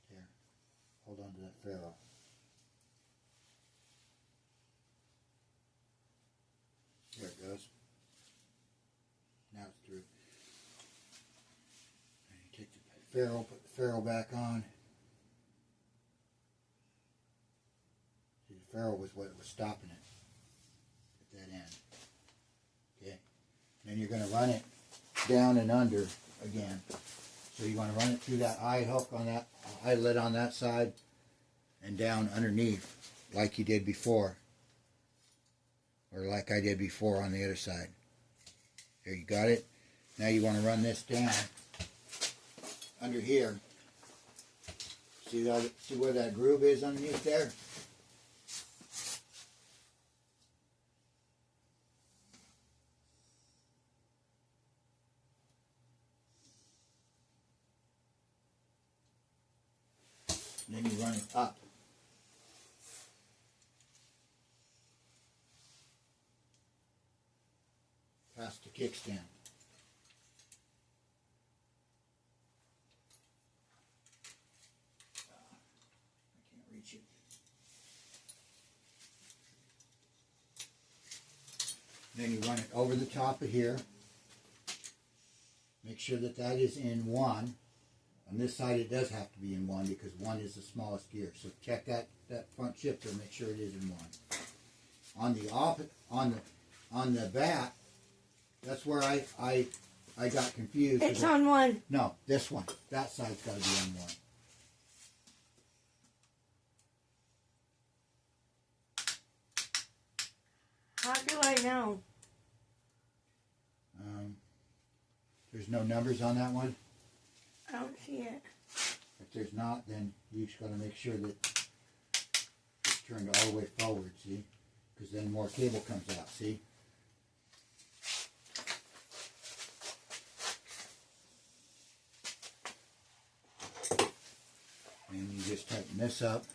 Here, hold on to that ferrule. There it goes. Now it's through. And you take the ferrule, put the ferrule back on. See, the ferrule was what was stopping it at that end. Okay. Then you're going to run it down and under again. So you want to run it through that eye hook on that eyelet on that side and down underneath like you did before. Or like I did before on the other side. There, you got it. Now you want to run this down under here. See where that groove is underneath there? And then you run it up. Past the kickstand. I can't reach it. Then you run it over the top of here. Make sure that that is in 1. On this side it does have to be in 1 because 1 is the smallest gear. So check that front shifter, make sure it is in 1. On the back, that's where I got confused. It's on 1. No, this one. That side's got to be on 1. How do I know? There's no numbers on that one. I don't see it. If there's not, then you just got to make sure that it's turned all the way forward, see? Because then more cable comes out, see? And you just tighten this up.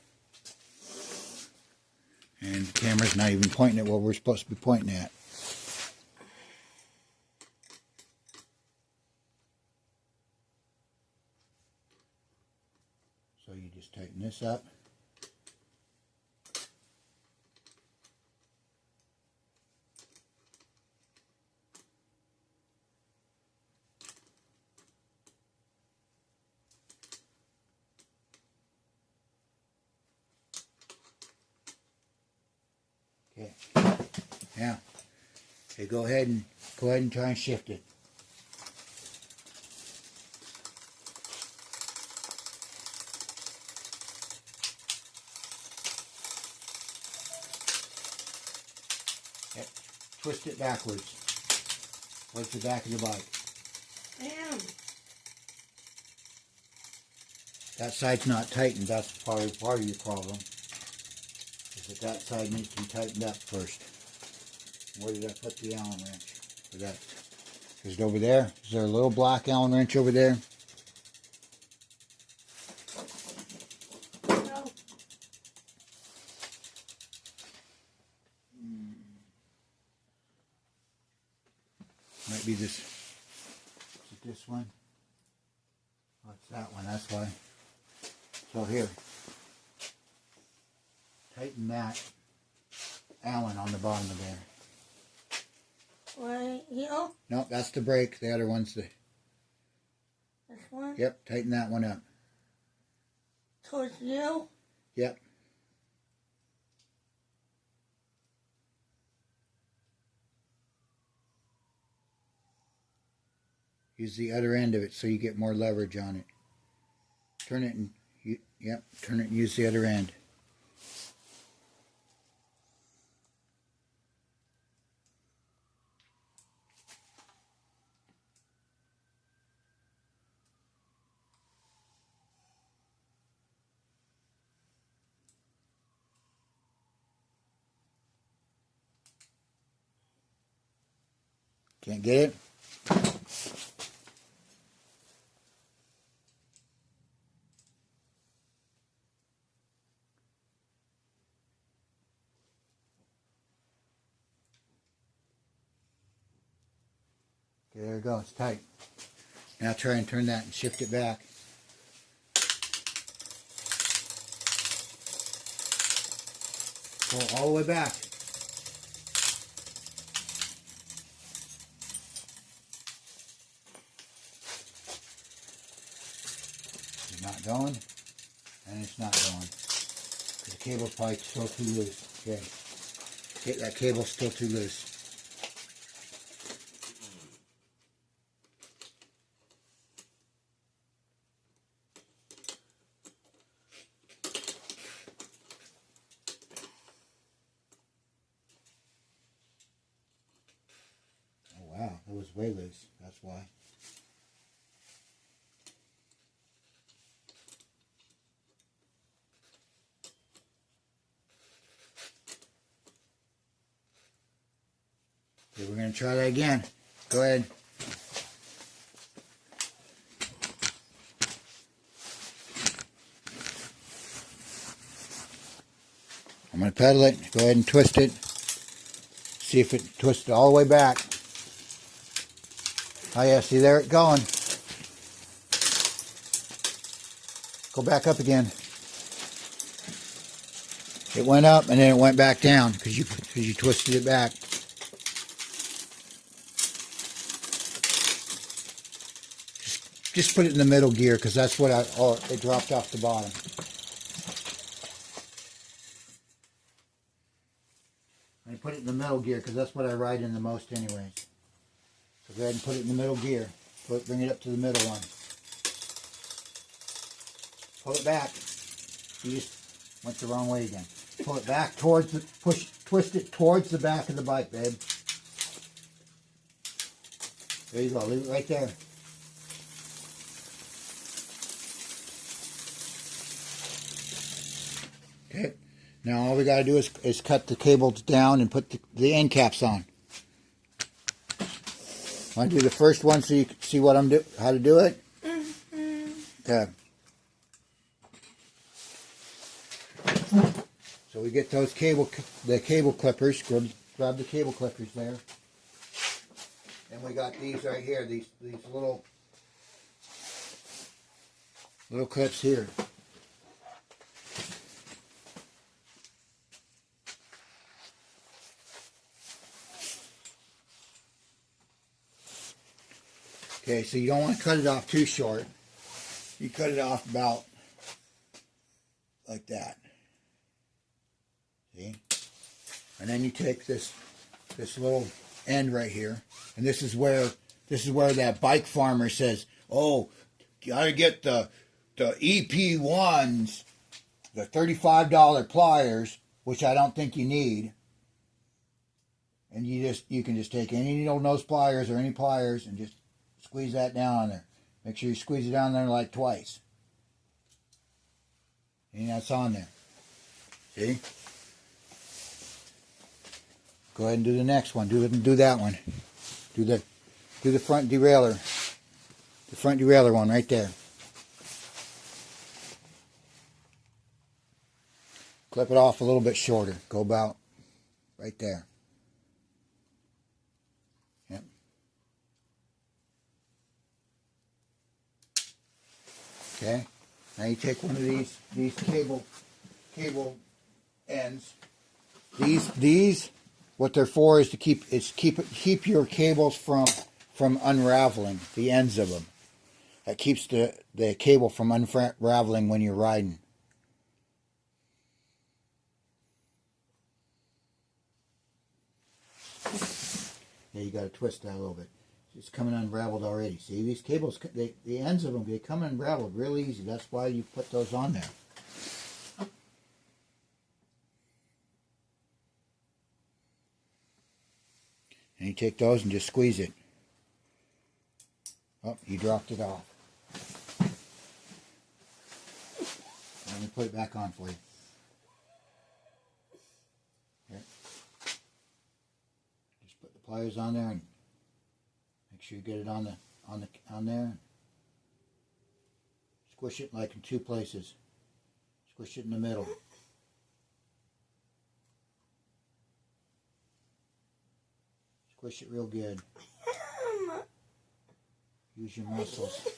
And the camera's not even pointing at what we're supposed to be pointing at. So you just tighten this up. Okay. Now, okay, go ahead and try and shift it. Okay. Twist it backwards. Towards the back of the bike. Damn. That side's not tightened. That's part of your problem. That side needs to be tightened up first. Where did I put the Allen wrench for that? Is it over there? Is there a little black Allen wrench over there? No. Might be this. Is it this one? Oh, it's that one. That's why. So here. Tighten that Allen on the bottom of there. Right here? No, that's the brake. The other one's the... This one? Yep, tighten that one up. Towards you? Yep. Use the other end of it so you get more leverage on it. Turn it and... Yep, turn it and use the other end. Can't get it? Okay, there we go. It's tight. Now try and turn that and shift it back. Pull all the way back. It's not going, and it's not going. The cable's probably still too loose. Okay, that cable's still too loose. Oh wow, it was way loose. That's why. Okay, we're going to try that again. Go ahead. I'm going to pedal it. Go ahead and twist it. See if it twists all the way back. Oh yeah, see there it going. Go back up again. It went up and then it went back down because you twisted it back. Just put it in the middle gear because that's what it dropped off the bottom. I put it in the middle gear because that's what I ride in the most anyways. So go ahead and put it in the middle gear. Bring it up to the middle one. Pull it back. You just went the wrong way again. Pull it back towards the twist it towards the back of the bike, babe. There you go. Leave it right there. Okay. Now all we got to do is cut the cables down and put the end caps on. Want to do the first one so you can see what how to do it? Okay. So we get those the cable clippers. Grab the cable clippers there. And we got these right here. These little clips here. Okay, so you don't want to cut it off too short. You cut it off about like that. See? And then you take this little end right here, and this is where that bike farmer says, "Oh, you gotta get the EP1s, the $35 pliers," which I don't think you need. And you can just take any needle nose pliers or any pliers and just squeeze that down on there. Make sure you squeeze it down there like twice. And that's on there. See? Go ahead and do the next one. Do that one. Do the front derailleur. The front derailleur one right there. Clip it off a little bit shorter. Go about right there. Yep. Okay. Now you take one of these cable ends. These what they're for is to keep your cables from unraveling, the ends of them. That keeps the cable from unraveling when you're riding. Yeah, you got to twist that a little bit. It's coming unraveled already. See, these cables, the ends of them, they come unraveled real easy. That's why you put those on there. And you take those and just squeeze it. Oh, you dropped it off. Let me put it back on for you. Here. Just put the pliers on there and make sure you get it on there. Squish it like in two places. Squish it in the middle. Squish it real good. Use your muscles.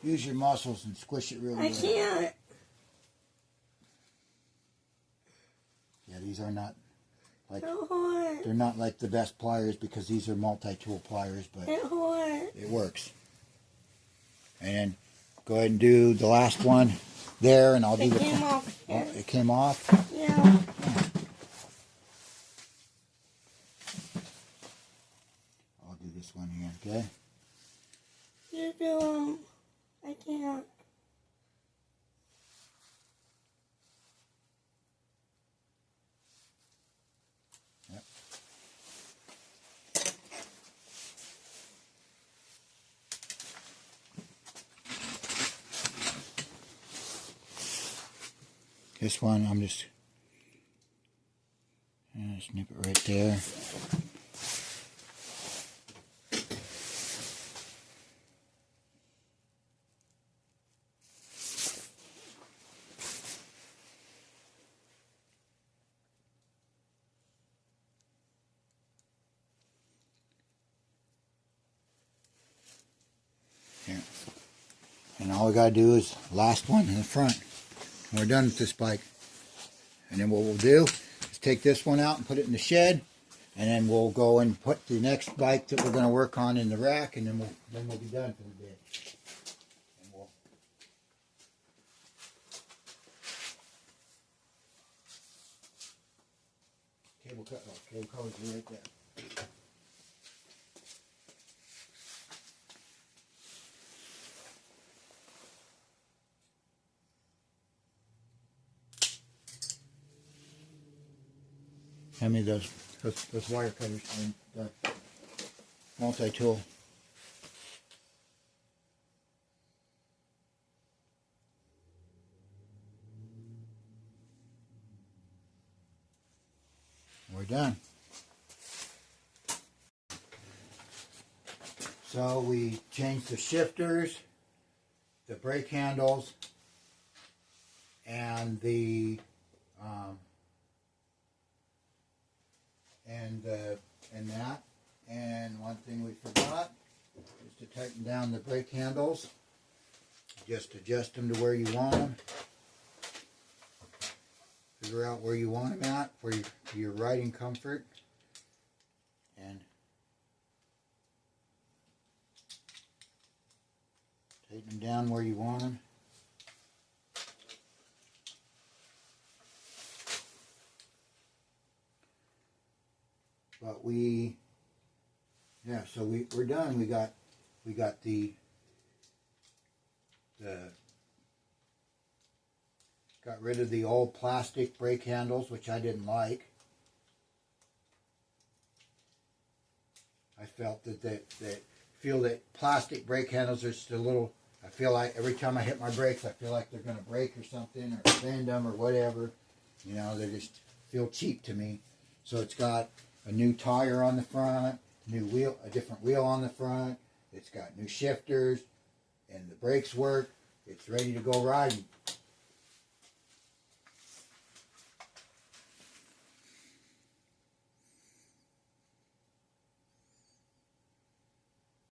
Use your muscles and squish it really I good. can't. Yeah, these are not like, It hurts. they're not like the best pliers because these are multi-tool pliers, but It hurts. it works. And go ahead and do the last one there, and I'll do It the. came off. Oh, it came off. Yeah. I'll do this one here, okay? You do. I can't. Yep. This one, I'm just snip it right there. Here. And all we gotta do is last one in the front. We're done with this bike. And then what we'll do is take this one out and put it in the shed, and then we'll go and put the next bike that we're going to work on in the rack, and then we'll be done for the day. And we'll cable covers are right there. Hand me those wire cutters and the multi-tool. We're done. So we changed the shifters, the brake handles, and the and that. And one thing we forgot is to tighten down the brake handles. Just adjust them to where you want them. Figure out where you want them at for your riding comfort. And tighten them down where you want them. But so we're done. We got the got rid of the old plastic brake handles, which I didn't like. I felt that plastic brake handles are just a little. I feel like every time I hit my brakes, I feel like they're going to break or something, or bend them or whatever. You know, they just feel cheap to me. So it's got a new tire on the front, new wheel, a different wheel on the front. It's got new shifters, and the brakes work. It's ready to go riding.